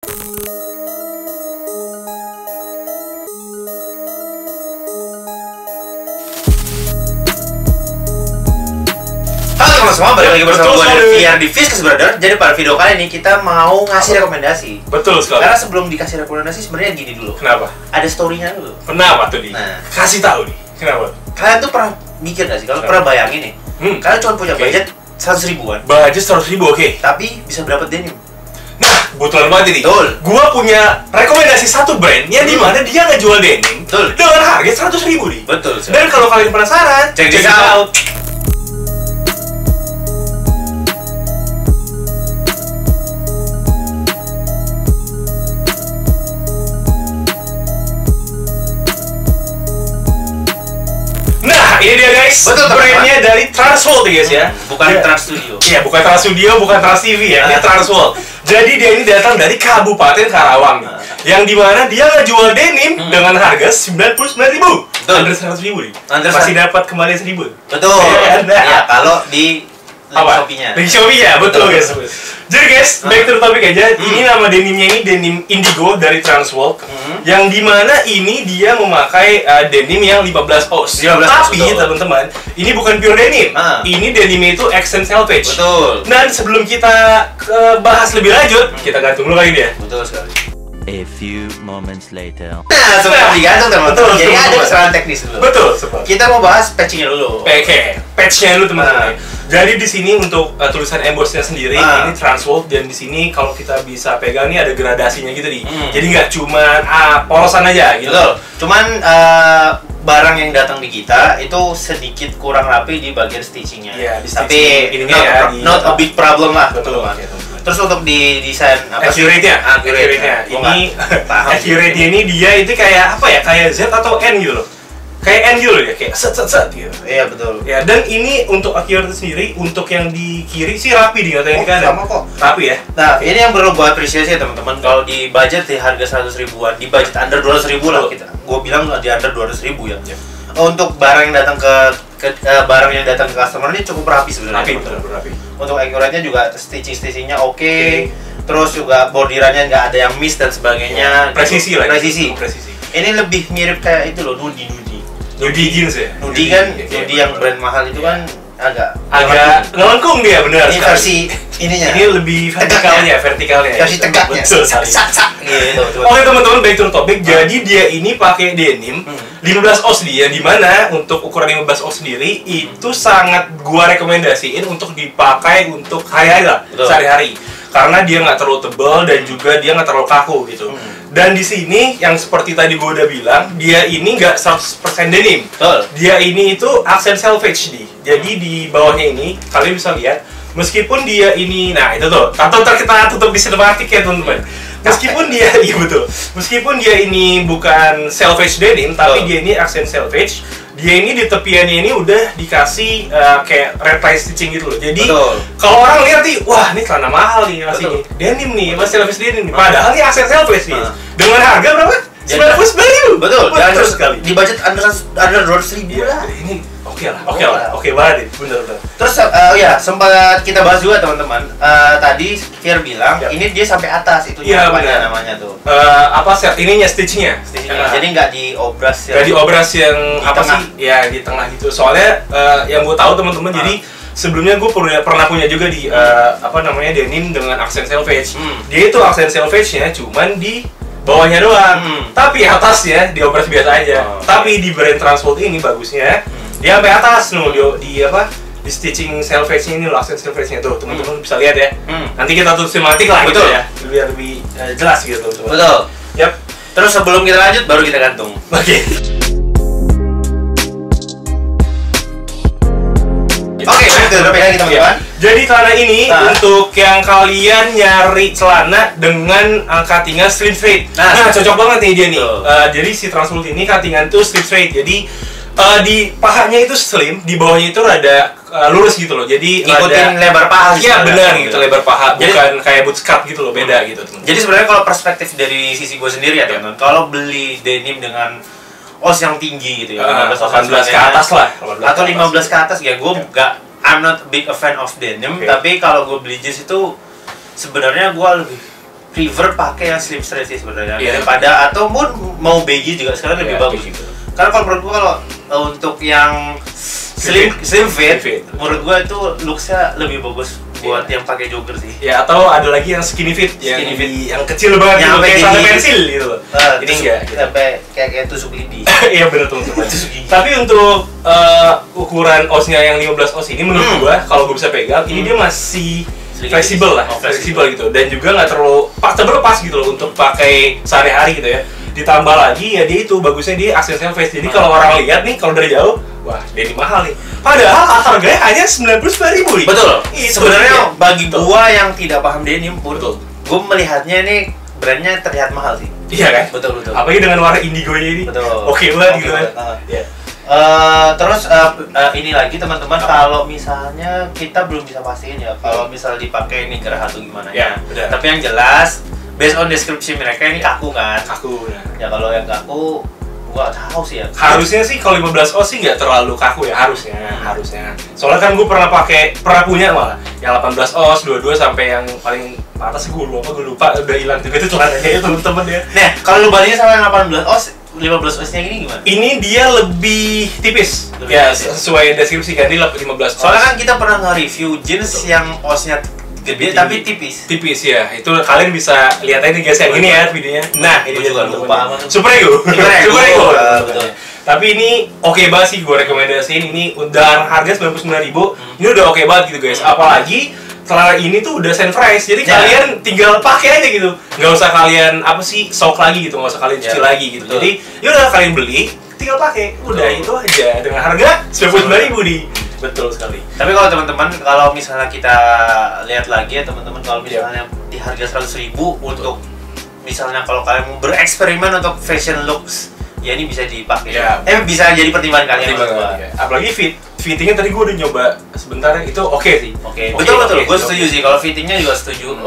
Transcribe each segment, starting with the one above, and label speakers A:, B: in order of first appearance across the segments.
A: Halo teman semua, balik lagi bersama gue dari VR di Fiskus Brother. Jadi pada video kali ini kita mau ngasih rekomendasi.
B: Betul sekali.
A: Karena sebelum dikasih rekomendasi sebenarnya gini dulu.
B: Kenapa?
A: Ada story-nya dulu.
B: Kenapa tuh, Di?
A: Nah,
B: kasih tahu nih. Kenapa?
A: kalian tuh pernah mikir gak sih? Kalau pernah bayangin nih, kalian cuma punya budget 100 ribuan.
B: Budget 100 ribu, oke.
A: Tapi bisa dapat denim.
B: Nah, kebetulan banget ini.
A: Betul.
B: Gua punya rekomendasi satu brand yang dimana dia ngejual denim.
A: Betul.
B: Dengan harga 100 ribu, Di.
A: Betul.
B: Dan kalau kalian penasaran,
A: Check this out.
B: Nah, ini dia guys.
A: Betul,
B: brandnya dari Transworld ya guys ya.
A: Bukan
B: Ya.
A: Trans Studio.
B: Iya, bukan Trans Studio, bukan Trans TV ya. Ini Transworld. Jadi dia ini datang dari Kabupaten Karawang nih. Yang dimana dia ngejual denim dengan harga 99.000.
A: Betul.
B: Under 100.000 nih.
A: Under
B: Masih dapat kembali 1.000.
A: Betul.
B: Iya, nah.
A: Ya, kalau di
B: Apa?
A: Shopee-nya.
B: Di Shopee ya, betul guys. Jadi guys, back to the topic aja. Ini nama denimnya ini denim indigo dari Transworld. Yang dimana ini dia memakai denim yang 15 oz.
A: 15 oz,
B: Tapi
A: betul.
B: teman-teman, ini bukan pure denim. Ini denimnya itu accent selvedge.
A: Betul.
B: Dan sebelum kita bahas lebih lanjut, kita gantung dulu lagi dia.
A: Betul sekali.
C: A few moments later.
A: Nah, sebelum digantung teman-teman.
B: Betul,
A: Jadi ada
B: teman-teman.
A: kesalahan teknis dulu.
B: Betul, sebab.
A: Kita mau bahas patching-nya dulu.
B: Oke, patchnya dulu teman-teman. Jadi di sini untuk tulisan embossnya sendiri ini Transworld, dan di sini kalau kita bisa pegang nih ada gradasinya gitu nih. Jadi nggak cuma polosan aja gitu.
A: Betul. Cuman barang yang datang di kita itu sedikit kurang rapi di bagian stitchingnya.
B: Iya, di
A: Tapi
B: stitching ininya ya,
A: not a big problem lah.
B: Betul.
A: teman-teman. Terus untuk di desain apa sih?
B: Accurate-nya,
A: Accurate-nya.
B: ini
A: paham.
B: accurate-nya ini dia itu kayak apa ya? Kayak Z atau N gitu loh. Kayak N gitu loh ya, kayak set gitu.
A: Iya betul.
B: Ya, dan ini untuk accurate sendiri, untuk yang di kiri sih rapi di kata ini kan.
A: Sama kok.
B: Rapi ya.
A: Nah, ini yang perlu buat apresiasi ya teman-teman. Kalau di budget di harga 100 ribuan, di budget under 200 ribu lah kita. Gue bilang di under 200 ribu ya. Untuk barang yang datang ke barang yang datang ke customer ini cukup rapi sebenarnya.
B: Rapi,
A: teman-teman.
B: betul, rapi.
A: Untuk accurate-nya juga stitching-stitchingnya oke. Terus juga bordirannya nggak ada yang miss dan sebagainya.
B: Presisi lah.
A: Presisi.
B: Presisi.
A: Ini lebih mirip kayak itu loh, Nudi.
B: Nudi jeans ya.
A: Nudi kan,
B: Iya,
A: Nudi
B: iya,
A: yang brand mahal itu kan agak
B: ngelengkung dia, benar
A: ini
B: sekali.
A: versi ininya.
B: Ini lebih vertikalnya.
A: Versi tegaknya.
B: Betul sekali.
A: Sak gitu.
B: Oke teman-teman, back to the topic. Jadi dia ini pakai denim 15 oz dia, di mana untuk ukuran 15 oz sendiri itu sangat gua rekomendasiin untuk dipakai untuk hari-hari lah, sehari-hari. Karena dia nggak terlalu tebal dan juga dia nggak terlalu kaku gitu. Dan di sini yang seperti tadi gua udah bilang, dia ini nggak 100% denim.
A: Betul.
B: Dia ini itu accent selvedge di. Jadi di bawahnya ini kalian bisa lihat, meskipun dia ini, nah itu tuh, atau ntar kita tutup di sinematik ya teman-teman. Meskipun dia, iya betul. Meskipun dia ini bukan selvedge denim, tapi dia ini accent selvedge. Dia ini di tepiannya ini udah dikasih kayak red line stitching gitu loh. Jadi kalau orang lihat nih, wah ini celana mahal nih masih denim nih, masih selvedge denim nih. Padahal ini accent selvedge nih. Dengan harga berapa? 99.000.
A: Betul. Dan
B: Betul sekali.
A: di budget under 200 ribu lah.
B: Ini oke banget, bener.
A: Terus ya sempat kita bahas juga teman-teman. Tadi Fir bilang ini dia sampai atas itu namanya tuh.
B: Apa set ininya stitchingnya?
A: Jadi nggak diobras
B: Nggak diobras yang
A: di
B: apa
A: tengah.
B: sih? Ya di tengah gitu. Soalnya yang gue tahu teman-teman, jadi sebelumnya gue pernah punya juga di apa namanya denim dengan accent selvedge. Dia itu accent selvedge-nya cuman di bawahnya doang, tapi atasnya diobras biasa aja. Tapi di brand Transworld ini bagusnya dia sampai atas di apa? Di stitching selvedge-nya ini loh, accent selvedge-nya tuh teman-teman bisa lihat ya. Nanti kita tutup sinematik lah gitu ya, biar lebih jelas gitu teman-teman.
A: Betul.
B: Yap.
A: Terus sebelum kita lanjut baru kita gantung.
B: Oke.
A: Oke, itu udah pegang kita teman-teman.
B: Jadi celana ini untuk yang kalian nyari celana dengan cutting-nya straight straight. Nah, cocok banget nih dia nih. Jadi si Transworld ini cutting-nya tuh straight straight. Jadi di pahanya itu slim, di bawahnya itu rada lurus gitu loh. Jadi
A: ikutin lebar paha.
B: Iya benar gitu, lebar paha. Bukan kayak bootcut gitu loh, beda gitu teman.
A: Jadi sebenarnya kalau perspektif dari sisi gue sendiri ya teman-teman, kalau beli denim dengan os yang tinggi gitu ya,
B: 18 ke atas lah,
A: atau 15 ke atas ya, gue nggak, I'm not big a fan of denim, tapi kalau gue beli jeans itu sebenarnya gue lebih prefer pakai yang slim straight sih sebenarnya
B: Iya.
A: daripada ataupun mau baggy juga sekarang lebih
B: Iya,
A: bagus.
B: baggy, betul.
A: Karena kalau menurut gua kalau untuk yang slim fit,
B: fit.
A: menurut gua itu looks-nya lebih bagus buat yang pakai jogger sih.
B: Ya atau ada lagi yang skinny fit,
A: Skinny fit.
B: yang kecil banget,
A: Yang
B: gitu, kayak
A: sampai
B: sampai
A: gigi.
B: pensil gitu. Ini enggak. Gitu.
A: Sampai kayak tusuk lidi.
B: Iya benar teman-teman.
A: Tusuk gigi.
B: Tapi untuk ukuran osnya yang 15 os ini menurut gua kalau gua bisa pegang, ini dia masih
A: Sedikit.
B: fleksibel lah,
A: Oh,
B: fleksibel gitu, dan juga nggak terlalu pas gitu loh untuk pakai sehari-hari gitu ya. Ditambah lagi ya dia itu bagusnya dia accent face. Jadi kalau orang lihat nih kalau dari jauh, wah dia ini mahal nih. Padahal harganya hanya 99.000 nih.
A: Betul.
B: Itu
A: Sebenarnya
B: dia.
A: bagi
B: Betul.
A: gua yang tidak paham denim pun,
B: Betul.
A: gua melihatnya ini brandnya terlihat mahal sih.
B: Iya kan?
A: Betul.
B: Apalagi dengan warna indigo ini.
A: Betul.
B: Oke banget
A: Oke
B: gitu kan.
A: banget.
B: Iya.
A: Terus ini lagi teman-teman, kalau misalnya kita belum bisa pastiin ya kalau misal dipakai ini gerah atau gimana
B: Ya, benar.
A: Tapi yang jelas based on deskripsi mereka ini kaku kan.
B: Kaku. Nah.
A: Ya kalau yang kaku gua tahu sih ya.
B: Harusnya sih kalau 15 os sih nggak terlalu kaku ya, harusnya. Soalnya kan gue pernah punya malah yang 18 os, 22 sampai yang paling atas gue lupa udah hilang juga itu celananya itu temen-temen ya.
A: Nah, kalau lu bandingin sama yang 18 os, 15 osnya ini gimana?
B: Ini dia lebih tipis.
A: Lebih
B: Ya
A: tipis ya?
B: sesuai deskripsi kan ini 15 os.
A: Soalnya kan kita pernah nge-review jeans yang osnya gede
B: Lebih
A: tapi
B: tinggi.
A: tipis.
B: Tipis ya. Itu kalian bisa lihat aja nih guys yang ini ya videonya. Nah, ini
A: Gua
B: dia
A: juga
B: temen-temen.
A: lupa amat.
B: Super Ego.
A: Super Ego.
B: Super Ego.
A: Betul.
B: Tapi ini oke banget sih gue rekomendasiin. Ini udah harga 99.000. Ini udah oke banget gitu guys. Apalagi celana ini tuh udah sand fresh. Jadi
A: Ya.
B: kalian tinggal pakai aja gitu. Nggak usah kalian sok lagi gitu, nggak usah kalian cuci
A: Ya.
B: lagi gitu.
A: Betul.
B: Jadi yaudah kalian beli, tinggal pakai. Udah
A: Betul.
B: itu aja dengan harga 99.000 di. Betul sekali.
A: Tapi kalau teman-teman, kalau misalnya kita lihat lagi ya teman-teman, kalau misalnya di harga 100.000 untuk misalnya kalau kalian mau bereksperimen untuk fashion looks, ya ini bisa dipakai.
B: Ya.
A: Bisa jadi pertimbangan kalian menurut gua.
B: Ya. Apalagi fittingnya tadi gue udah nyoba sebentar itu oke sih.
A: Oke,
B: Oke,
A: betul,
B: oke,
A: gue
B: oke.
A: setuju sih. Kalau fittingnya juga setuju,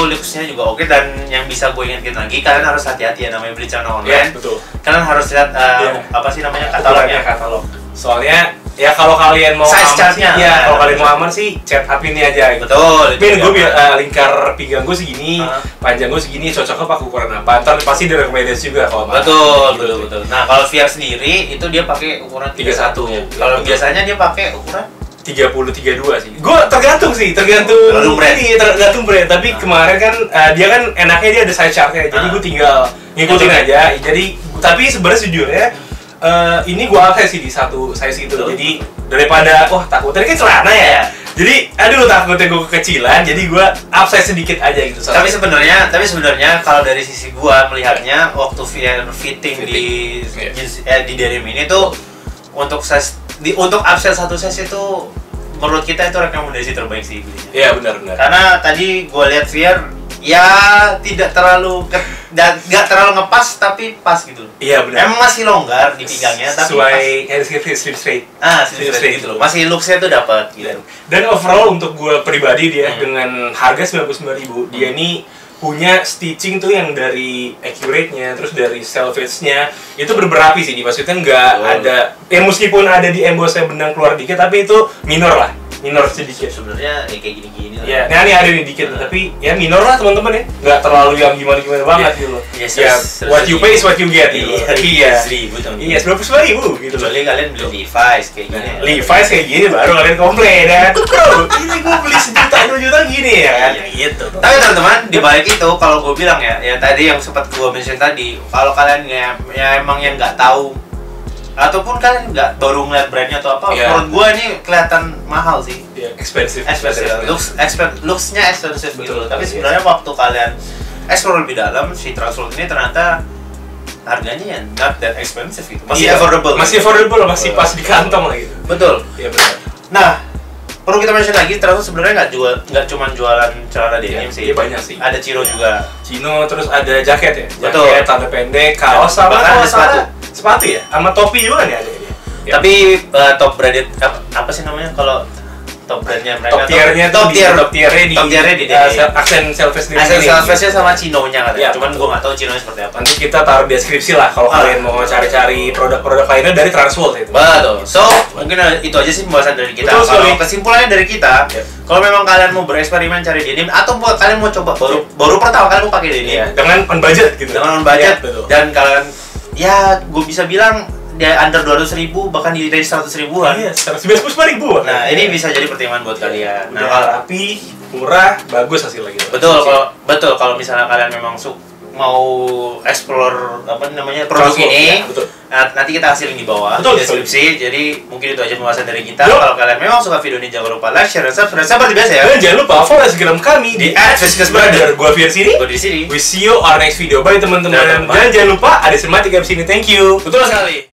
A: looksnya juga oke. Dan yang bisa gue ingetin lagi, kalian harus hati-hati ya namanya beli celana
B: Ya,
A: online.
B: betul.
A: Kalian harus lihat
B: Iya.
A: apa sih namanya katalognya.
B: Katalog. Soalnya ya kalau kalian mau
A: Size
B: aman
A: chartnya.
B: sih, ya kalau
A: Nah,
B: kalian mau aman sih chat up ini aja gitu.
A: Betul.
B: Min gue
A: jangan.
B: lingkar pinggang gue segini,
A: Ah.
B: panjang gue segini, cocoknya pakai ukuran apa? Ntar pasti direkomendasi juga kalau mau.
A: Betul,
B: Gitu.
A: betul. Nah, kalau VR sendiri itu dia pakai ukuran 31.
B: 31.
A: Kalau
B: Betul.
A: biasanya dia pakai ukuran
B: 32 sih. Gue tergantung
A: Tergantung brand.
B: ini, tergantung brand. Tapi
A: Nah.
B: kemarin kan dia kan enaknya dia ada size chartnya. Jadi
A: Ah.
B: gue tinggal ngikutin aja. Jadi tapi sebenarnya sejujurnya ini gue upsize sih di satu size itu.
A: Betul.
B: Jadi daripada takutnya kan celana ya.
A: Iya.
B: Jadi aduh takutnya gue kekecilan. Jadi gue upsize sedikit aja gitu.
A: Tapi sebenarnya kalau dari sisi gua melihatnya waktu VR fitting di
B: Iya.
A: jeans, di denim ini tuh untuk untuk upsell satu size itu menurut kita itu rekomendasi terbaik sih belinya.
B: Iya benar-benar.
A: Karena tadi gua lihat VR ya tidak terlalu nggak terlalu ngepas tapi pas gitu.
B: Iya benar.
A: Emang masih longgar di pinggangnya tapi
B: Sesuai
A: pas.
B: kayak slim straight.
A: Slim
B: straight
A: straight gitu loh. Masih looks-nya tuh dapat gitu.
B: Dan overall untuk gue pribadi dia
A: Hmm.
B: dengan harga 99.000 dia ini punya stitching tuh yang dari accurate-nya, terus dari salvage-nya itu berberapi sih, maksudnya nggak
A: Betul.
B: ada ya meskipun ada di embossnya benang keluar dikit tapi itu minor sedikit.
A: Sebenarnya ya kayak gini-gini lah.
B: Ya, nah ini ada nih dikit tapi ya minor lah teman-teman ya, nggak terlalu yang gimana-gimana banget gitu loh.
A: Iya,
B: Ya, what you pay is what you get gitu. Iya.
A: 100.000 teman-teman.
B: Iya, 99.000 gitu loh.
A: Kecuali kalian beli Levi's kayak gini.
B: Nah, Levi's kayak gini baru kalian komplain ya. Bro, ini gue beli 1 juta 2 juta gini ya kan.
A: Iya gitu. Tapi teman-teman di balik itu kalau gue bilang ya tadi yang sempat gue mention tadi, kalau kalian ya emang yang nggak tahu ataupun kalian nggak baru ngeliat brandnya atau apa,
B: Iya.
A: menurut gue ini kelihatan mahal sih.
B: Iya, expensive.
A: Looksnya expensive gitu.
B: Betul,
A: Tapi
B: iya.
A: sebenarnya waktu kalian explore lebih dalam, si Transworld ini ternyata harganya ya not that expensive gitu. Masih
B: Iya,
A: affordable.
B: Masih affordable, masih pas di kantong lah gitu.
A: Betul.
B: Iya benar.
A: Nah, perlu kita mention lagi, Transworld sebenarnya nggak cuma jualan celana denim sih.
B: Iya, banyak sih.
A: Ada Ciro juga.
B: Chino terus ada jaket ya.
A: Betul.
B: Jaket, tanda pendek, kaos sama
A: Bahkan ada
B: sepatu. Sepatu ya, sama topi juga nih ada ini. Ya.
A: Tapi top branded apa sih namanya kalau top brandnya mereka.
B: Top tiernya di aksen selfish di
A: Aksen
B: sini.
A: selfishnya sama Cinonya katanya.
B: Ya,
A: Cuman gue nggak tahu Cinonya seperti apa.
B: Nanti kita taruh di deskripsi lah kalau kalian mau cari-cari produk-produk lainnya dari Transworld itu.
A: Betul. So, mungkin itu aja sih pembahasan dari kita.
B: Betul sekali.
A: Kalau kesimpulannya dari kita, kalau memang kalian mau bereksperimen cari denim atau kalian mau coba baru pertama kali mau pakai denim
B: dengan on budget gitu.
A: dengan on budget
B: betul.
A: dan kalian gue bisa bilang dia under 200.000 bahkan di range 100.000-an.
B: Iya, 195.000.
A: Nah, ini bisa jadi pertimbangan buat kalian. Nah,
B: Nah,
A: kalau
B: rapi, murah, bagus hasilnya gitu.
A: betul kalau misalnya kalian memang mau explore apa namanya produk
B: Transworld,
A: ini,
B: ya, betul.
A: nanti kita hasilin di bawah
B: Betul,
A: di deskripsi. Jadi mungkin itu aja pembahasan dari kita.
B: Yo.
A: Kalau kalian memang suka video ini jangan lupa like, share, dan subscribe seperti biasa ya.
B: Dan jangan lupa follow Instagram kami di
A: @FishKesBrother.
B: Gua Fir sini.
A: Gue di sini.
B: We see you on next video. Bye teman-teman.
A: Dadah, teman.
B: Dan jangan lupa ada Cinematic Apps ini. Thank you.
A: Betul sekali.